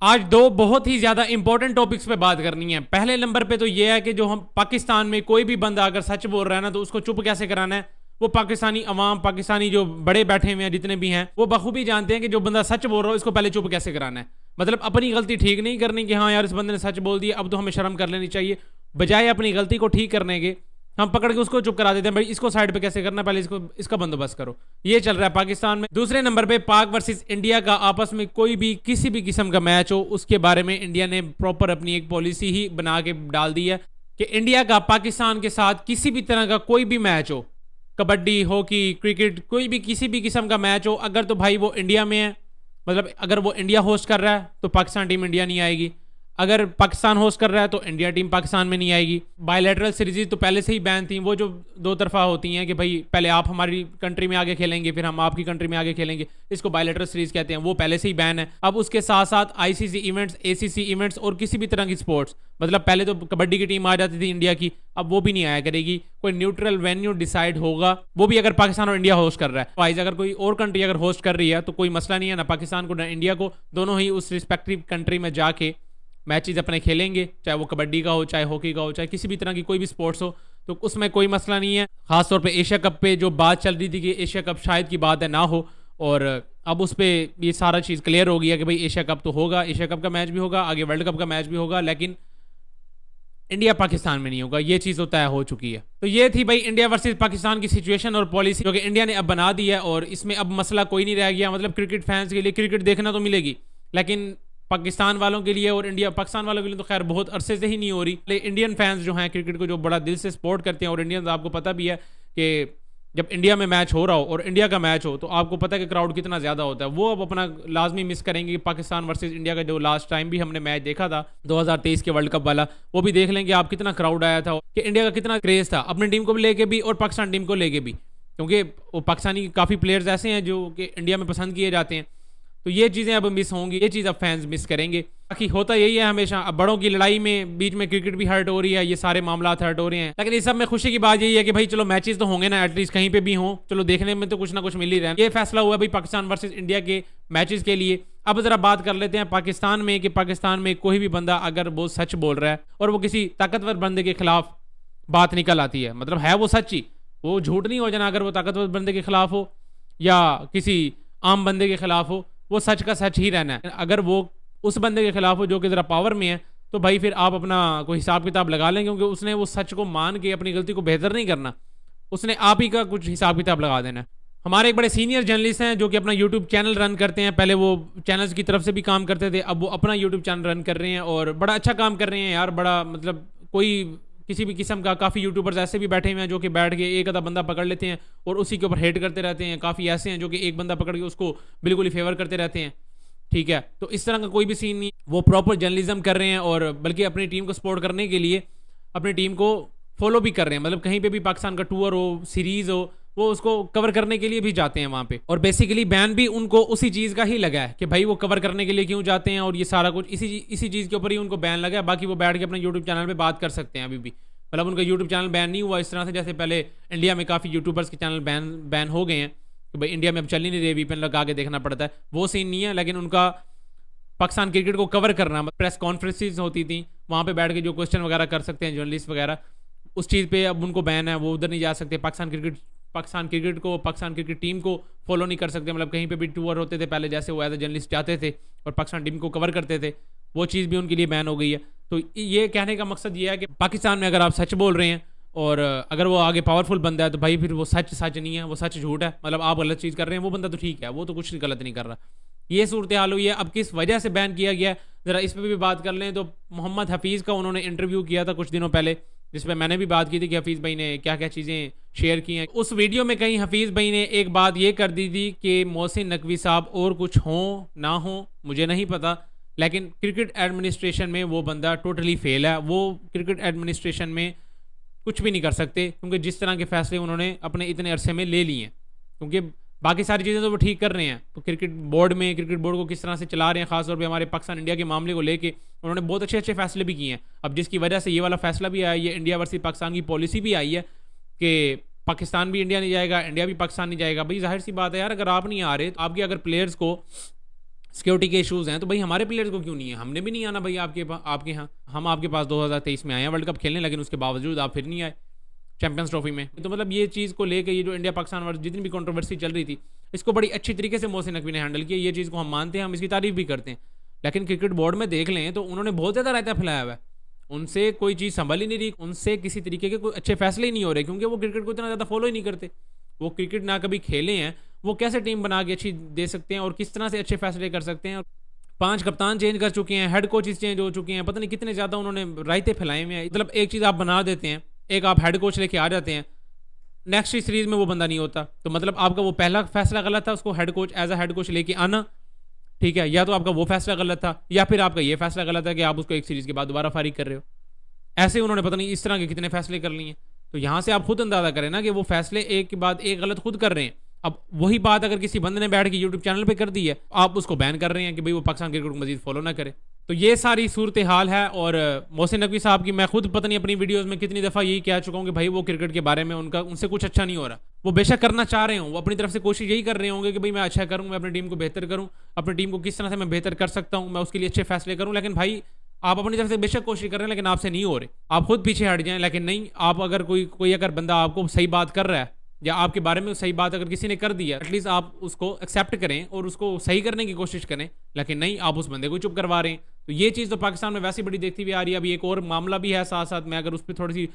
आज दो बहुत ही ज़्यादा इंपॉर्टेंट टॉपिक्स पे बात करनी है। पहले नंबर पे तो ये है कि जो हम पाकिस्तान में कोई भी बंदा अगर सच बोल रहा है ना तो उसको चुप कैसे कराना है। वो पाकिस्तानी अवाम, पाकिस्तानी जो बड़े बैठे हुए हैं जितने भी हैं, वो बखूबी जानते हैं कि जो बंदा सच बोल रहा है उसको पहले चुप कैसे कराना है। मतलब अपनी गलती ठीक नहीं करनी कि हाँ यार इस बंदे ने सच बोल दिया अब तो हमें शर्म कर लेनी चाहिए, बजाय अपनी गलती को ठीक करने के हम पकड़ के उसको चुप करा देते हैं। भाई इसको साइड पे कैसे करना है, पहले इसको इसका बंदोबस्त करो। ये चल रहा है पाकिस्तान में। दूसरे नंबर पे पाक वर्सेस इंडिया का आपस में कोई भी किसी भी किस्म का मैच हो, उसके बारे में इंडिया ने प्रॉपर अपनी एक पॉलिसी ही बना के डाल दी है कि इंडिया का पाकिस्तान के साथ किसी भी तरह का कोई भी मैच हो, कबड्डी, हॉकी, क्रिकेट, कोई भी किसी भी किस्म का मैच हो, अगर तो भाई वो इंडिया में है, मतलब अगर वो इंडिया होस्ट कर रहा है तो पाकिस्तान टीम इंडिया नहीं आएगी। अगर पाकिस्तान होस्ट कर रहा है तो इंडिया टीम पाकिस्तान में नहीं आएगी। बायलैटरल सीरीज तो पहले से ही बैन थी, वो जो दो तरफा होती हैं कि भाई पहले आप हमारी कंट्री में आगे खेलेंगे फिर हम आपकी कंट्री में आगे खेलेंगे, इसको बायलैटरल सीरीज कहते हैं, वो पहले से ही बैन है। अब उसके साथ साथ आईसीसी इवेंट्स, एसीसी इवेंट्स और किसी भी तरह की स्पोर्ट्स, मतलब पहले तो कबड्डी की टीम आ जाती थी इंडिया की, अब वो भी नहीं आया करेगी। कोई न्यूट्रल वेन्यू डिसाइड होगा, वो भी अगर पाकिस्तान और इंडिया होस्ट कर रहा है। वाइज अगर कोई और कंट्री अगर होस्ट कर रही है तो कोई मसला नहीं है, ना पाकिस्तान को ना इंडिया को, दोनों ही उस रिस्पेक्टिव कंट्री में जाके मैचेस अपने खेलेंगे, चाहे वो कबड्डी का हो, चाहे हॉकी का हो, चाहे किसी भी तरह की कोई भी स्पोर्ट्स हो, तो उसमें कोई मसला नहीं है। खासतौर पे एशिया कप पे जो बात चल रही थी कि एशिया कप शायद की बात है ना हो, और अब उस पर ये सारा चीज़ क्लियर हो गया कि भाई एशिया कप तो होगा, एशिया कप का मैच भी होगा, आगे वर्ल्ड कप का मैच भी होगा, लेकिन इंडिया पाकिस्तान में नहीं होगा। ये चीज़ तो तय हो चुकी है। तो ये थी भाई इंडिया वर्सेस पाकिस्तान की सिचुएशन और पॉलिसी जो कि इंडिया ने अब बना दी है, और इसमें अब मसला कोई नहीं रह गया। मतलब क्रिकेट फैंस के लिए क्रिकेट देखना तो मिलेगी, लेकिन पाकिस्तान वालों के लिए और इंडिया पाकिस्तान वालों के लिए तो खैर बहुत अरसे से ही नहीं हो रही। इंडियन फैंस जो हैं क्रिकेट को जो बड़ा दिल से सपोर्ट करते हैं, और इंडियन तो आपको पता भी है कि जब इंडिया में मैच हो रहा हो और इंडिया का मैच हो तो आपको पता है कि क्राउड कितना ज़्यादा होता है। वो अब अपना लाजमी मिस करेंगे। पाकिस्तान वर्सेस इंडिया का जो लास्ट टाइम भी हमने मैच देखा था 2023 के वर्ल्ड कप वाला, वो भी देख लेंगे आप कितना क्राउड आया था, कि इंडिया का कितना क्रेज़ था अपनी टीम को लेके भी और पाकिस्तान टीम को लेके भी, क्योंकि वो पाकिस्तानी काफ़ी प्लेयर्स ऐसे हैं जो कि इंडिया में पसंद किए जाते हैं। तो ये चीज़ें अब मिस होंगी, ये चीज़ अब फैंस मिस करेंगे। बाकी होता यही है हमेशा, अब बड़ों की लड़ाई में बीच में क्रिकेट भी हर्ट हो रही है, ये सारे मामला हर्ट हो रहे हैं, लेकिन इस सब में खुशी की बात यही है कि भाई चलो मैचेस तो होंगे ना, एटलीस्ट कहीं पे भी हों, चलो देखने में तो कुछ ना कुछ मिल ही रहा है। ये फैसला हुआ भाई पाकिस्तान वर्सेस इंडिया के मैचेस के लिए। अब जरा बात कर लेते हैं पाकिस्तान में कि पाकिस्तान में कोई भी बंदा अगर वो सच बोल रहा है और वो किसी ताकतवर बंदे के खिलाफ बात निकल आती है, मतलब है वो सच्ची, वो झूठ नहीं हो जाना, अगर वो ताकतवर बंदे के खिलाफ हो या किसी आम बंदे के खिलाफ हो, वो सच का सच ही रहना है। अगर वो उस बंदे के खिलाफ हो जो कि ज़रा पावर में है, तो भाई फिर आप अपना कोई हिसाब किताब लगा लें, क्योंकि उसने वो सच को मान के अपनी गलती को बेहतर नहीं करना, उसने आप ही का कुछ हिसाब किताब लगा देना है। हमारे एक बड़े सीनियर जर्नलिस्ट हैं जो कि अपना यूट्यूब चैनल रन करते हैं, पहले वो चैनल्स की तरफ से भी काम करते थे, अब वो अपना यूट्यूब चैनल रन कर रहे हैं और बड़ा अच्छा काम कर रहे हैं यार। बड़ा मतलब कोई किसी भी किस्म का, काफ़ी यूट्यूबर्स ऐसे भी बैठे हुए हैं जो कि बैठ के एक आधा बंदा पकड़ लेते हैं और उसी के ऊपर हेट करते रहते हैं। काफ़ी ऐसे हैं जो कि एक बंदा पकड़ के उसको बिल्कुल ही फेवर करते रहते हैं, ठीक है। तो इस तरह का कोई भी सीन नहीं, वो प्रॉपर जर्नलिज्म कर रहे हैं और बल्कि अपनी टीम को सपोर्ट करने के लिए अपनी टीम को फॉलो भी कर रहे हैं। मतलब कहीं पे भी पाकिस्तान का टूर हो, सीरीज हो, वो उसको कवर करने के लिए भी जाते हैं वहाँ पे। और बेसिकली बैन भी उनको उसी चीज़ का ही लगा है कि भाई वो कवर करने के लिए क्यों जाते हैं, और ये सारा कुछ इसी चीज़ के ऊपर ही उनको बैन लगा है। बाकी वो बैठ के अपना यूट्यूब चैनल पर बात कर सकते हैं अभी भी, मतलब उनका यूट्यूब चैनल बैन नहीं हुआ इस तरह से जैसे पहले इंडिया में काफ़ी यूट्यूबर्स के चैनल बैन हो गए हैं कि भाई इंडिया में अब चल ही नहीं रहे, वीपीएन लगा के देखना पड़ता है, वो सीन नहीं है। लेकिन उनका पाकिस्तान क्रिकेट को कवर करना, प्रेस कॉन्फ्रेंसेज होती थी वहाँ पे बैठ के जो क्वेश्चन वगैरह कर सकते हैं जर्नलिस्ट वगैरह, उस चीज़ पे अब उनको बैन है, वो उधर नहीं जा सकते। पाकिस्तान क्रिकेट टीम को फॉलो नहीं कर सकते, मतलब कहीं पे भी टूर होते थे पहले जैसे वो एज ए जर्नलिस्ट जाते थे और पाकिस्तान टीम को कवर करते थे, वो चीज़ भी उनके लिए बैन हो गई है। तो ये कहने का मकसद ये है कि पाकिस्तान में अगर आप सच बोल रहे हैं और अगर वो आगे पावरफुल बंदा है तो भाई फिर वो सच नहीं है, वो सच झूठ है। मतलब आप गलत चीज़ कर रहे हैं, वो बंदा तो ठीक है, वो तो कुछ गलत नहीं कर रहा। ये सूरत हाल हुई है। अब किस वजह से बैन किया गया, ज़रा इस पर भी बात कर लें। तो मोहम्मद हफीज़ का उन्होंने इंटरव्यू किया था कुछ दिनों पहले, जिसमें मैंने भी बात की थी कि हफीज़ भाई ने क्या क्या चीज़ें शेयर की हैं। उस वीडियो में कहीं हफीज़ भाई ने एक बात ये कर दी थी कि मोहसिन नकवी साहब और कुछ हों ना हो मुझे नहीं पता, लेकिन क्रिकेट एडमिनिस्ट्रेशन में वो बंदा टोटली फेल है। वो क्रिकेट एडमिनिस्ट्रेशन में कुछ भी नहीं कर सकते, क्योंकि जिस तरह के फैसले उन्होंने अपने इतने अरसे में ले लिए हैं, क्योंकि बाकी सारी चीज़ें तो वो ठीक कर रहे हैं। तो क्रिकेट बोर्ड को किस तरह से चला रहे हैं, खासतौर पे हमारे पाकिस्तान इंडिया के मामले को लेके उन्होंने बहुत अच्छे फैसले भी किए हैं। अब जिसकी वजह से ये वाला फैसला भी आया, ये इंडिया वर्सेस पाकिस्तान की पॉलिसी भी आई है कि पाकिस्तान भी इंडिया नहीं जाएगा, इंडिया भी पाकिस्तान नहीं जाएगा। भाई जाहिर सी बात है यार, अगर आप नहीं आ रहे तो आपके अगर प्लेयर्स को सिक्योरिटी के इशूज़ हैं, तो भाई हमारे प्लेयर्स को क्यों नहीं है? हमने भी नहीं आना भाई आपके यहाँ। हम आपके पास 2023 में आए हैं वर्ल्ड कप खेलने, लेकिन उसके बावजूद आप फिर नहीं आए चैंपियंस ट्रॉफी में। तो मतलब ये चीज़ को लेके ये जो इंडिया पाकिस्तान वर्सेस जितनी भी कंट्रोवर्सी चल रही थी, इसको बड़ी अच्छी तरीके से मोहसिन नकवी ने हैंडल किया। ये चीज़ को हम मानते हैं, हम इसकी तारीफ भी करते हैं। लेकिन क्रिकेट बोर्ड में देख लें तो उन्होंने बहुत ज़्यादा रायता फैलाया हुआ है, उनसे कोई चीज़ संभल ही नहीं रही, उनसे किसी तरीके के कोई अच्छे फैसले ही नहीं हो रहे, क्योंकि वो क्रिकेट को इतना ज़्यादा फॉलो ही नहीं करते। वो क्रिकेट ना कभी खेले हैं, वो कैसे टीम बना के अच्छी दे सकते हैं और किस तरह से अच्छे फैसले कर सकते हैं। 5 कप्तान चेंज कर चुके हैं, हेड कोचेस चेंज हो चुके हैं, पता नहीं कितने ज़्यादा उन्होंने रायते फैलाए हुए हैं। मतलब एक चीज़ आप बना देते हैं, एक आप हेड कोच लेके आ जाते हैं, नेक्स्ट सीरीज में वो बंदा नहीं होता, तो मतलब आपका वो पहला फैसला गलत था, उसको head coach as a head coach लेके आना, ठीक है, या तो आपका वो फैसला गलत था, या फिर आपका ये फैसला गलत है कि आप उसको एक सीरीज के बाद दोबारा फारिग कर रहे हो। ऐसे उन्होंने पता नहीं इस तरह के कितने फैसले कर लिए। तो यहाँ से आप खुद अंदाजा करें ना कि वो फैसले एक के बाद एक गलत खुद कर रहे हैं। अब वही बात अगर किसी बंदे ने बैठ के यूट्यूब चैनल पे कर दी है, आप उसको बैन कर रहे हैं कि भाई वो पाकिस्तान क्रिकेट को मजीद फॉलो ना करे। तो ये सारी सूरत हाल है। और मोहसिन नकवी साहब की मैं खुद पता नहीं अपनी वीडियोस में कितनी दफ़ा यही कह चुका हूँ कि भाई वो क्रिकेट के बारे में उनसे कुछ अच्छा नहीं हो रहा। वो बेशक करना चाह रहे हों, वो अपनी तरफ से कोशिश यही कर रहे होंगे कि भाई मैं अच्छा करूँ, मैं अपनी टीम को बेहतर करूँ, अपनी टीम को किस तरह से मैं बेहतर कर सकता हूँ, मैं उसके लिए अच्छे फैसले करूँ। लेकिन भाई आप अपनी तरफ से बेशक कोशिश कर रहे हैं, लेकिन आपसे नहीं हो रहे, आप खुद पीछे हट जाएं। लेकिन नहीं, आप अगर कोई अगर बंदा आपको सही बात कर रहा है या आपके बारे में सही बात अगर किसी ने कर दी है, एटलीस्ट आप उसको एक्सेप्ट करें और उसको सही करने की कोशिश करें। लेकिन नहीं, आप उस बंदे को चुप करवा रहे हैं। तो ये चीज़ तो पाकिस्तान में वैसी बड़ी देखती हुई आ रही है। अभी एक और मामला भी है साथ साथ, मैं अगर उस पर थोड़ी सी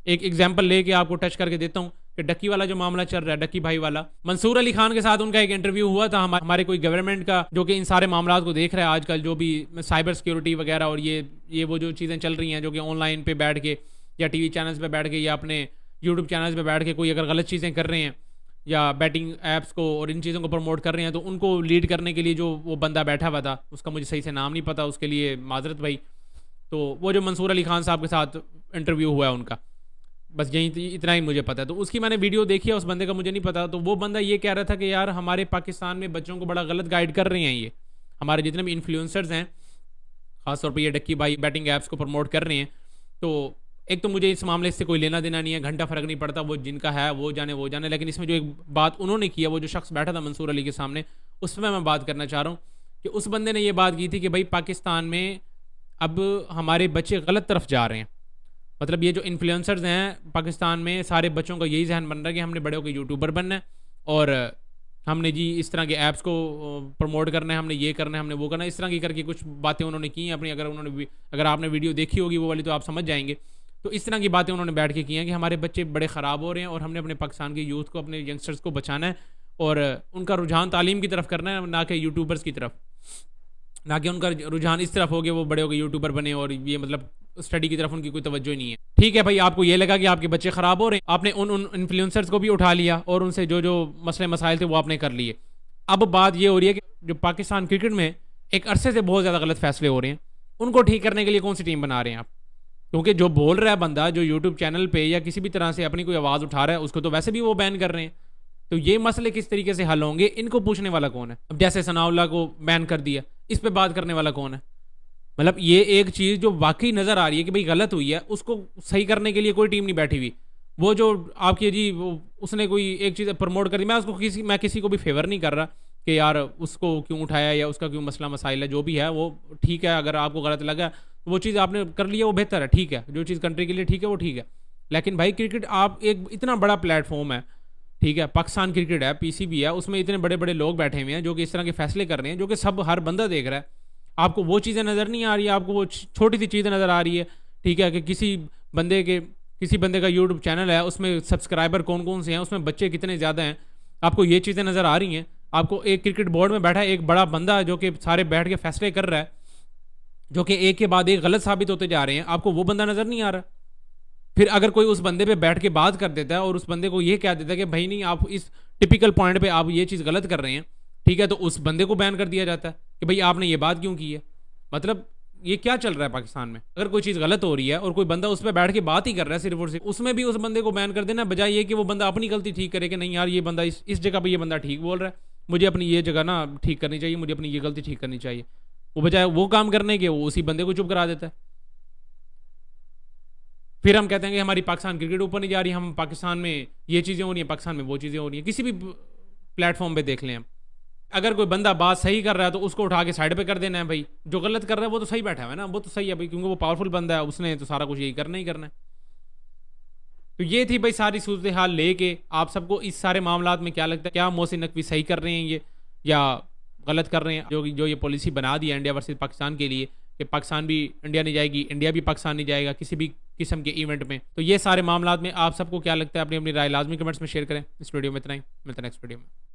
एक एग्जाम्पल लेके आपको टच करके देता हूँ कि डक्की वाला जो मामला चल रहा है, डक्की भाई वाला, मंसूर अली खान के साथ उनका एक इंटरव्यू हुआ था हमारे कोई गवर्नमेंट का, जो कि इन सारे मामला को देख रहा है आजकल, जो भी साइबर सिक्योरिटी वगैरह और ये वो जो चीज़ें चल रही हैं, जो कि ऑनलाइन पे बैठ के या टीवी चैनल्स पे बैठ के या अपने यूट्यूब चैनल्स पे बैठ के कोई अगर गलत चीज़ें कर रहे हैं या बैटिंग ऐप्स को और इन चीज़ों को प्रमोट कर रहे हैं, तो उनको लीड करने के लिए जो वो बंदा बैठा हुआ था, उसका मुझे सही से नाम नहीं पता, उसके लिए माजरत भाई। तो वो जो मंसूर अली खान साहब के साथ इंटरव्यू हुआ है उनका, बस यही इतना ही मुझे पता है। तो उसकी मैंने वीडियो देखी है, उस बंदे का मुझे नहीं पता। तो वो बंदा ये कह रहा था कि यार हमारे पाकिस्तान में बच्चों को बड़ा गलत गाइड कर रहे हैं, ये हमारे जितने भी इन्फ्लुएंसर्स हैं, खासतौर पर ये डक्की भाई बैटिंग ऐप्स को प्रमोट कर रहे हैं। तो एक तो मुझे इस मामले से कोई लेना देना नहीं है, घंटा फर्क नहीं पड़ता, वो जिनका है वो जाने। लेकिन इसमें जो एक बात उन्होंने किया, वो जो शख्स बैठा था मंसूर अली के सामने, उस पर मैं बात करना चाह रहा हूँ कि उस बंदे ने ये बात की थी कि भाई पाकिस्तान में अब हमारे बच्चे गलत तरफ जा रहे हैं। मतलब ये जो इन्फ्लुएंसर्स हैं पाकिस्तान में, सारे बच्चों का यही जहन बन रहा है कि हमने बड़े होकर यूट्यूबर बनना है और हमने जी इस तरह के ऐप्स को प्रमोट करना है, हमने ये करना है, हमने वो करना है। इस तरह की करके कुछ बातें उन्होंने की हैं अपनी। अगर आपने वीडियो देखी होगी वो वाली, तो आप समझ जाएंगे। तो इस तरह की बातें उन्होंने बैठ के की हैं कि हमारे बच्चे बड़े ख़राब हो रहे हैं और हमने अपने पाकिस्तान के यूथ को, अपने यंगस्टर्स को बचाना है और उनका रुझान तालीम की तरफ करना है, ना कि यूट्यूबर्स की तरफ, ना कि उनका रुझान इस तरफ हो गया वो बड़े हो गए यूट्यूबर बने और ये मतलब स्टडी की तरफ उनकी कोई तवज्जो ही नहीं है। ठीक है भाई, आपको ये लगा कि आपके बच्चे ख़राब हो रहे हैं, आपने उन इन्फ्लुएंसर्स को भी उठा लिया और उनसे जो जो मसले मसाइल थे वो आपने कर लिए। अब बात ये हो रही है कि जो पाकिस्तान क्रिकेट में एक अरसे से बहुत ज़्यादा गलत फैसले हो रहे हैं, उनको ठीक करने के लिए कौन सी टीम बना रहे हैं आप? क्योंकि जो बोल रहा है बंदा, जो यूट्यूब चैनल पे या किसी भी तरह से अपनी कोई आवाज़ उठा रहा है, उसको तो वैसे भी वो बैन कर रहे हैं। तो ये मसले किस तरीके से हल होंगे, इनको पूछने वाला कौन है? अब जैसे सनाउल्लाह को बैन कर दिया, इस पे बात करने वाला कौन है? मतलब ये एक चीज़ जो वाकई नज़र आ रही है कि भाई गलत हुई है, उसको सही करने के लिए कोई टीम नहीं बैठी हुई। वो जो आपकी जी वो उसने कोई एक चीज़ प्रमोट कर दी, मैं किसी को भी फेवर नहीं कर रहा कि यार उसको क्यों उठाया या उसका क्यों मसला मसाइल है, जो भी है वो ठीक है। अगर आपको गलत लगा वो चीज़ आपने कर लिया, वो बेहतर है, ठीक है। जो चीज़ कंट्री के लिए ठीक है वो ठीक है। लेकिन भाई क्रिकेट आप एक इतना बड़ा प्लेटफॉर्म है, ठीक है, पाकिस्तान क्रिकेट है, पीसीबी है, उसमें इतने बड़े बड़े लोग बैठे हुए हैं जो कि इस तरह के फैसले कर रहे हैं, जो कि सब हर बंदा देख रहा है। आपको वो चीज़ें नज़र नहीं आ रही है, आपको वो छोटी सी चीज़ें नज़र आ रही है, ठीक है, कि किसी बंदे का यूट्यूब चैनल है, उसमें सब्सक्राइबर कौन कौन से हैं, उसमें बच्चे कितने ज़्यादा हैं, आपको ये चीज़ें नज़र आ रही हैं। आपको एक क्रिकेट बोर्ड में बैठा एक बड़ा बंदा जो कि सारे बैठ के फैसले कर रहा है, जो कि एक के बाद एक गलत साबित होते जा रहे हैं, आपको वो बंदा नज़र नहीं आ रहा। फिर अगर कोई उस बंदे पे बैठ के बात कर देता है और उस बंदे को ये कह देता है कि भाई नहीं, आप इस टिपिकल पॉइंट पे आप ये चीज़ गलत कर रहे हैं, ठीक है, तो उस बंदे को बैन कर दिया जाता है कि भाई आपने ये बात क्यों की है। मतलब ये क्या चल रहा है पाकिस्तान में? अगर कोई चीज़ गलत हो रही है और कोई बंदा उस पर बैठ के बात ही कर रहा है सिर्फ और सिर्फ, उसमें भी उस बंदे को बैन कर देना, बजाय ये कि वो बंदा अपनी गलती ठीक करे कि नहीं यार ये बंदा इस जगह पर ये बंदा ठीक बोल रहा है, मुझे अपनी ये जगह ना ठीक करनी चाहिए, मुझे अपनी ये गलती ठीक करनी चाहिए। वो बजाय वो काम करने के वो उसी बंदे को चुप करा देता है। फिर हम कहते हैं कि हमारी पाकिस्तान क्रिकेट ऊपर नहीं जा रही, हम पाकिस्तान में ये चीज़ें हो रही हैं, पाकिस्तान में वो चीज़ें हो रही हैं। किसी भी प्लेटफॉर्म पे देख लें हम, अगर कोई बंदा बात सही कर रहा है तो उसको उठा के साइड पे कर देना है भाई, जो गलत कर रहा है वो तो सही बैठा हुआ है ना, वो तो सही है भाई, क्योंकि वो पावरफुल बंदा है, उसने तो सारा कुछ यही करना ही करना है। तो ये थी भाई सारी सूरत हाल लेके। आप सबको इस सारे मामलात में क्या लगता है, क्या मोहसिन नकवी सही कर रहे हैं ये या गलत कर रहे हैं, जो ये पॉलिसी बना दी है इंडिया वर्सेस पाकिस्तान के लिए कि पाकिस्तान भी इंडिया नहीं जाएगी, इंडिया भी पाकिस्तान नहीं जाएगा किसी भी किस्म के इवेंट में। तो ये सारे मामलात में आप सबको क्या लगता है, अपनी अपनी राय लाजमी कमेंट्स में शेयर करें। इस वीडियो में इतना ही, मिलता है नेक्स्ट वीडियो में।